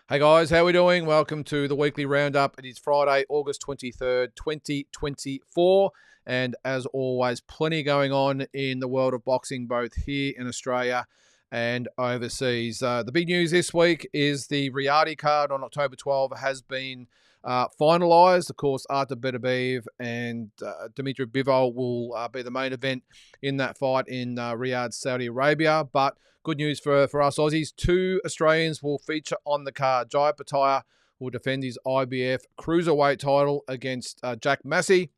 Hey guys, how are we doing? Welcome to the weekly roundup. It is Friday, August 23rd, 2024. And as always, plenty going on in the world of boxing, both here in Australia and overseas. The big news this week is the Riyadh card on October 12 has been finalised. Of course, Artur Benavides and Dimitri Bivol will be the main event in that fight in Riyadh, Saudi Arabia. But good news for us Aussies. Two Australians will feature on the card. Jai Pataya will defend his IBF Cruiserweight title against Jack Massey.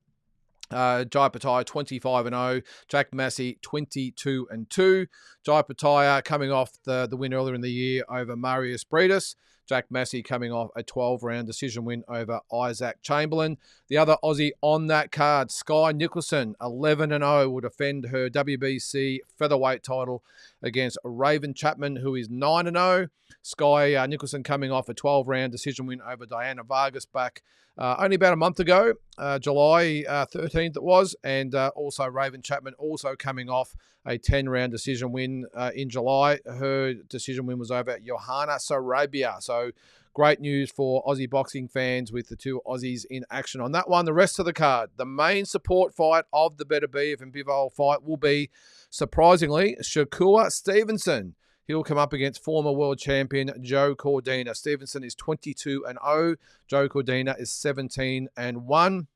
Jai Pataya 25-0, Jack Massey 22-2. Jai Pataya coming off the win earlier in the year over Marius Brutus. Jack Massey coming off a 12-round decision win over Isaac Chamberlain. The other Aussie on that card, Skye Nicholson, 11-0, will defend her WBC featherweight title against Raven Chapman, who is 9-0. Skye Nicholson coming off a 12-round decision win over Diana Vargas back only about a month ago, July 13th it was, and also Raven Chapman also coming off a 10-round decision win in July. Her decision win was over Johanna Sarabia. So great news for Aussie boxing fans with the two Aussies in action on that one. The rest of the card, the main support fight of the Benavides and Bivol fight will be, surprisingly, Shakur Stevenson. He'll come up against former world champion Joe Cordina. Stevenson is 22-0. Joe Cordina is 17-1.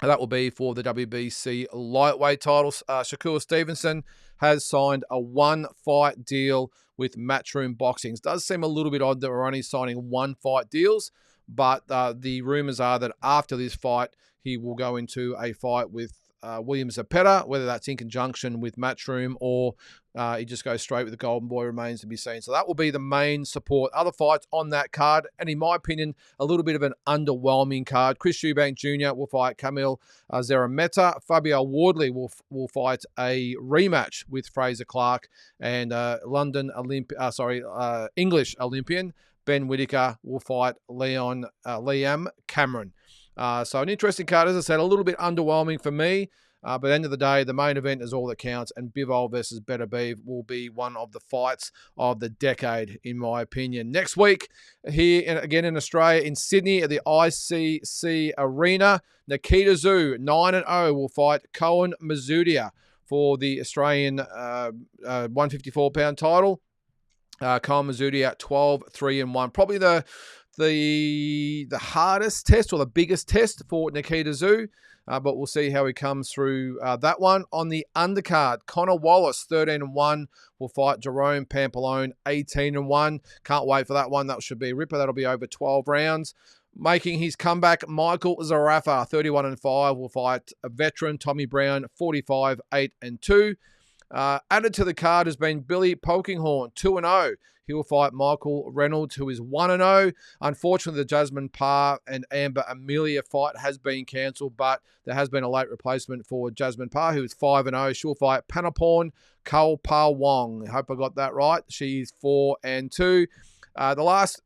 That will be for the WBC lightweight titles. Shakur Stevenson has signed a one-fight deal with Matchroom Boxing. It does seem a little bit odd that we're only signing one-fight deals, but the rumours are that after this fight, he will go into a fight with William Zepeda. Whether that's in conjunction with Matchroom or he just goes straight with the Golden Boy remains to be seen. So that will be the main support. Other fights on that card, and in my opinion, a little bit of an underwhelming card. Chris Eubank Jr. will fight Camille Zerameta. Fabio Wardley will fight a rematch with Fraser Clark, and English Olympian Ben Whittaker will fight Liam Cameron. So an interesting card, as I said, a little bit underwhelming for me. But at the end of the day, the main event is all that counts, and Bivol versus Benavides will be one of the fights of the decade, in my opinion. Next week, here again in Australia, in Sydney at the ICC Arena, Nikita Zooo, 9-0, will fight Cohen Mudia for the Australian 154-pound title. Cohen Mudia 12-3-1. Probably the hardest test or the biggest test for Nikita Zooo, but we'll see how he comes through that one. On the undercard, Connor Wallace, 13-1, will fight Jerome Pampalone, 18-1. Can't wait for that one. That should be a ripper. That'll be over 12 rounds. Making his comeback, Michael Zarafa, 31-5, will fight a veteran Tommy Brown, 45-8-2. Added to the card has been Billy Polkinghorne, 2-0. He will fight Michael Reynolds, who is 1-0. Unfortunately, the Jasmine Parr and Amber Amelia fight has been cancelled, but there has been a late replacement for Jasmine Parr, who is 5-0. She'll fight Panaporn Kalpa Wong. I hope I got that right. She is 4-2. The last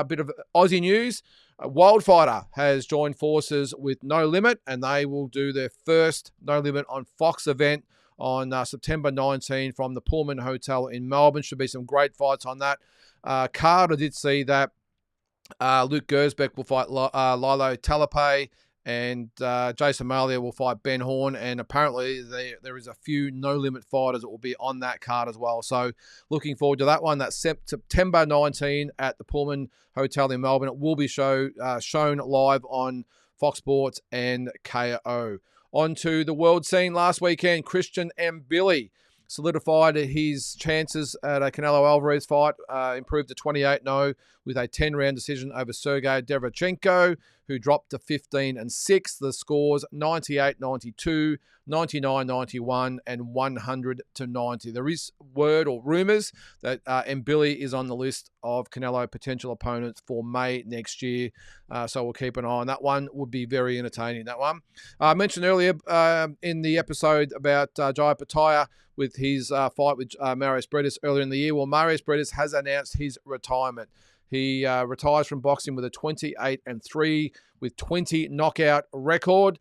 bit of Aussie news, Wildfighter has joined forces with No Limit, and they will do their first No Limit on Fox event on September 19 from the Pullman Hotel in Melbourne. Should be some great fights on that card. I did see that Luke Gersbeck will fight Lilo Talape, and Jason Malia will fight Ben Horn, and apparently there is a few No-Limit fighters that will be on that card as well. So looking forward to that one. That's September 19 at the Pullman Hotel in Melbourne. It will be shown live on Fox Sports and KO. On to the world scene last weekend, Christian Mbili solidified his chances at a Canelo Alvarez fight, improved to 28-0 with a 10-round decision over Sergey Derevchenko, who dropped to 15-6. The scores 98-92, 99-91, and 100-90. There is word or rumours that Mbili is on the list of Canelo potential opponents for May next year, so we'll keep an eye on that one. Would be very entertaining, that one. I mentioned earlier in the episode about Jai Pataya with his fight with Marius Brutus earlier in the year. Well, Marius Brutus has announced his retirement. He retires from boxing with a 28-3 with 20 knockout record.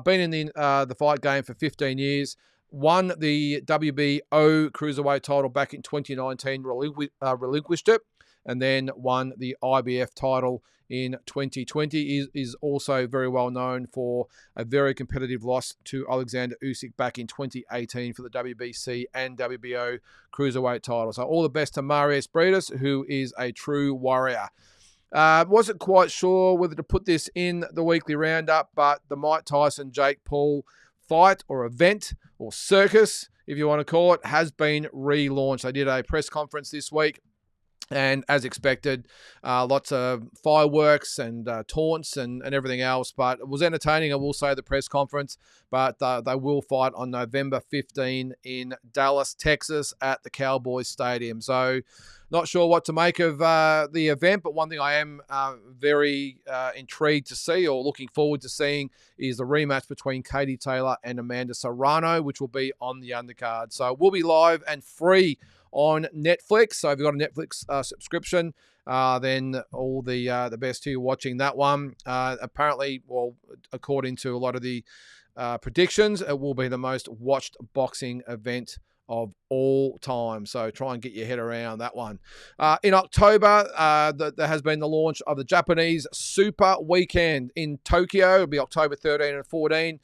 Been in the fight game for 15 years. Won the WBO Cruiserweight title back in 2019, relinquished it. and then won the IBF title in 2020. Is also very well known for a very competitive loss to Alexander Usyk back in 2018 for the WBC and WBO cruiserweight title. So all the best to Marius Brutus, who is a true warrior. Wasn't quite sure whether to put this in the weekly roundup, but the Mike Tyson Jake Paul fight or event or circus, if you want to call it, has been relaunched. They did a press conference this week. And as expected, lots of fireworks and taunts and everything else. But it was entertaining, I will say, the press conference. But they will fight on November 15 in Dallas, Texas at the Cowboys Stadium. So not sure what to make of the event, but one thing I am very intrigued to see or looking forward to seeing is the rematch between Katie Taylor and Amanda Serrano, which will be on the undercard. So we'll be live and free on Netflix. So if you've got a Netflix subscription, then all the best to you watching that one. Apparently, well, according to a lot of the predictions, it will be the most watched boxing event of all time. So try and get your head around that one. In October, there has been the launch of the Japanese Super Weekend in Tokyo. It'll be October 13 and 14.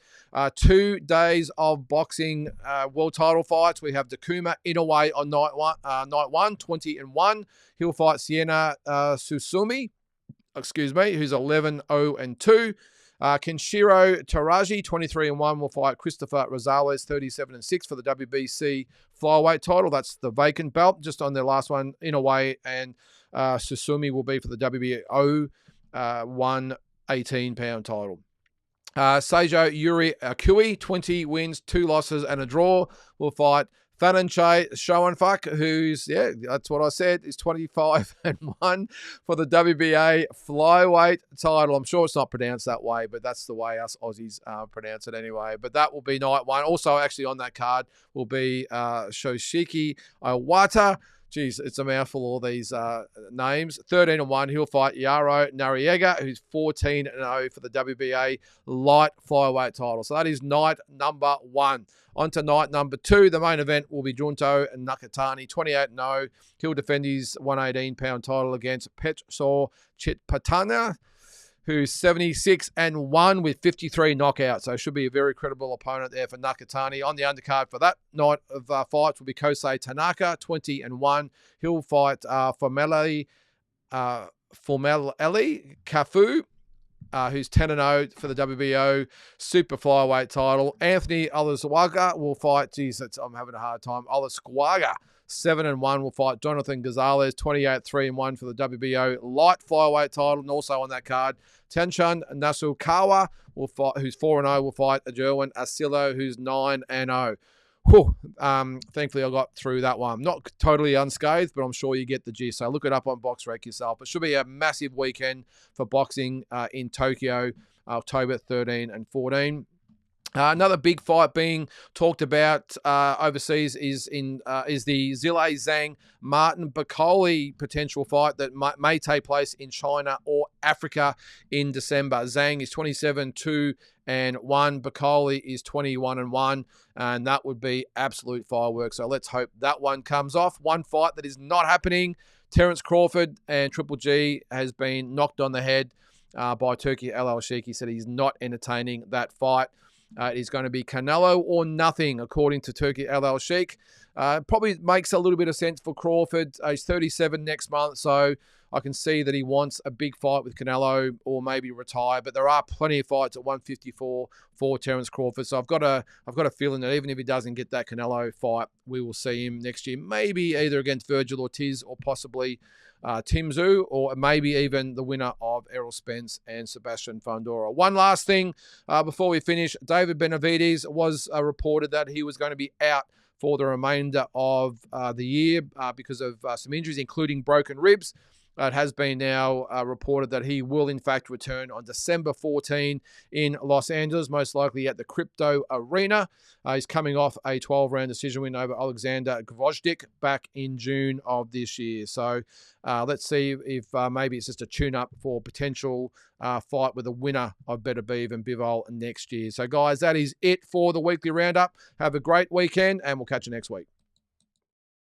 2 days of boxing world title fights. We have Takuma Inoue on night one, 20-1. He'll fight Sienna Susumi, who's 11-0-2. Kenshiro Taraji, 23-1, will fight Christopher Rosales, 37-6 for the WBC Flyweight title. That's the vacant belt, just on their last one. Inoue and Susumi will be for the WBO 118-pound title. Seijo Yuri Akui, 20 wins, 2 losses, and a draw, will fight Thananche Schoenfach, who's, that's what I said, is 25-1 for the WBA Flyweight title. I'm sure it's not pronounced that way, but that's the way us Aussies pronounce it anyway. But that will be night one. Also, actually on that card will be Shoshiki Iwata. Geez, it's a mouthful, all these names. 13-1, he'll fight Yaro Noriega, who's 14-0 for the WBA Light Flyweight title. So that is night number one. On to night number two. The main event will be Junto Nakatani, 28-0. He'll defend his 118-pound title against Petso Chitpatana, who's 76-1 with 53 knockouts. So should be a very credible opponent there for Nakatani. On the undercard for that night of fights will be Kosei Tanaka, 20-1. He'll fight Formeli Kafu, who's 10-0 for the WBO Super Flyweight title. Anthony Olaswaga will fight, I'm having a hard time, Olaswaga, 7-1, will fight Jonathan Gonzalez, 28-3-1 for the WBO Light Flyweight title. And also on that card, Tenshan Nasukawa, will fight, who's 4-0, will fight Jerwin Asilo, who's 9-0. Thankfully I got through that one. Not totally unscathed, but I'm sure you get the gist. So look it up on BoxRec yourself. It should be a massive weekend for boxing in Tokyo, October 13 and 14. Another big fight being talked about overseas is the Zile Zhang Martin Bakole potential fight that may take place in China or Africa in December. Zhang is 27-2-1. Bakole is 21-1, and that would be absolute fireworks. So let's hope that one comes off. One fight that is not happening: Terence Crawford and Triple G has been knocked on the head by Turki El Sheikh. He said he's not entertaining that fight. It is going to be Canelo or nothing, according to Turki El Sheikh. Probably makes a little bit of sense for Crawford. He's 37 next month, so I can see that he wants a big fight with Canelo or maybe retire. But there are plenty of fights at 154 for Terence Crawford. So I've got a feeling that even if he doesn't get that Canelo fight, we will see him next year, maybe either against Virgil Ortiz or possibly Tim Zooo, or maybe even the winner of Errol Spence and Sebastian Fundora. One last thing before we finish. David Benavides was reported that he was going to be out for the remainder of the year because of some injuries, including broken ribs. It has been now reported that he will, in fact, return on December 14 in Los Angeles, most likely at the Crypto Arena. He's coming off a 12-round decision win over Alexander Gvozdyk back in June of this year. So let's see if maybe it's just a tune-up for potential fight with a winner of Beterbiev and Bivol next year. So, guys, that is it for the weekly roundup. Have a great weekend, and we'll catch you next week.